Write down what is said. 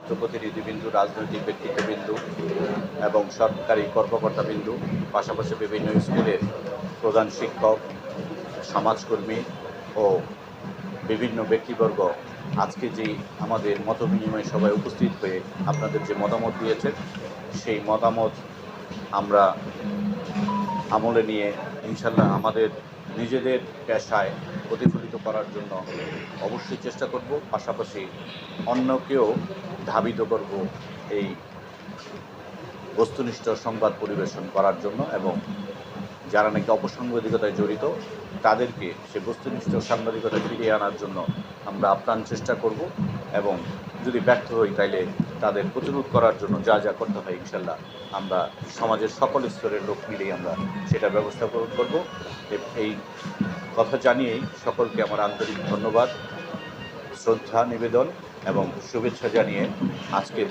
ছাত্র প্রতিনিধিবৃন্দু, রাজনৈতিক ব্যক্তিত্ববৃন্দু এবং সরকারি কর্মকর্তাবৃন্দু, পাশাপাশি বিভিন্ন স্কুলের প্রধান শিক্ষক, সমাজকর্মী ও বিভিন্ন ব্যক্তিবর্গ আজকে যে আমাদের মতবিনিময় সভায় উপস্থিত হয়ে আপনাদের যে মতামত দিয়েছেন, সেই মতামত আমরা আমলে নিয়ে ইনশাল্লাহ আমাদের নিজেদের পেশায় প্রতিফলিত করার জন্য অবশ্যই চেষ্টা করব। পাশাপাশি অন্যকেও ধাবিত করব এই বস্তুনিষ্ঠ সংবাদ পরিবেশন করার জন্য, এবং যারা নাকি অপসাংবাদিকতায় জড়িত তাদেরকে সে বস্তুনিষ্ঠ সাংবাদিকতা ফিরিয়ে আনার জন্য আমরা আপ্রাণ চেষ্টা করব, এবং যদি ব্যর্থ হই তাইলে তাদের প্রতিরোধ করার জন্য যা যা করতে হয় ইনশাল্লাহ আমরা সমাজের সকল স্তরের লোক মিলেই আমরা সেটা ব্যবস্থা করব। এই কথা জানিয়েই সকলকে আমার আন্তরিক ধন্যবাদ, শ্রদ্ধা নিবেদন এবং শুভেচ্ছা জানিয়ে আজকের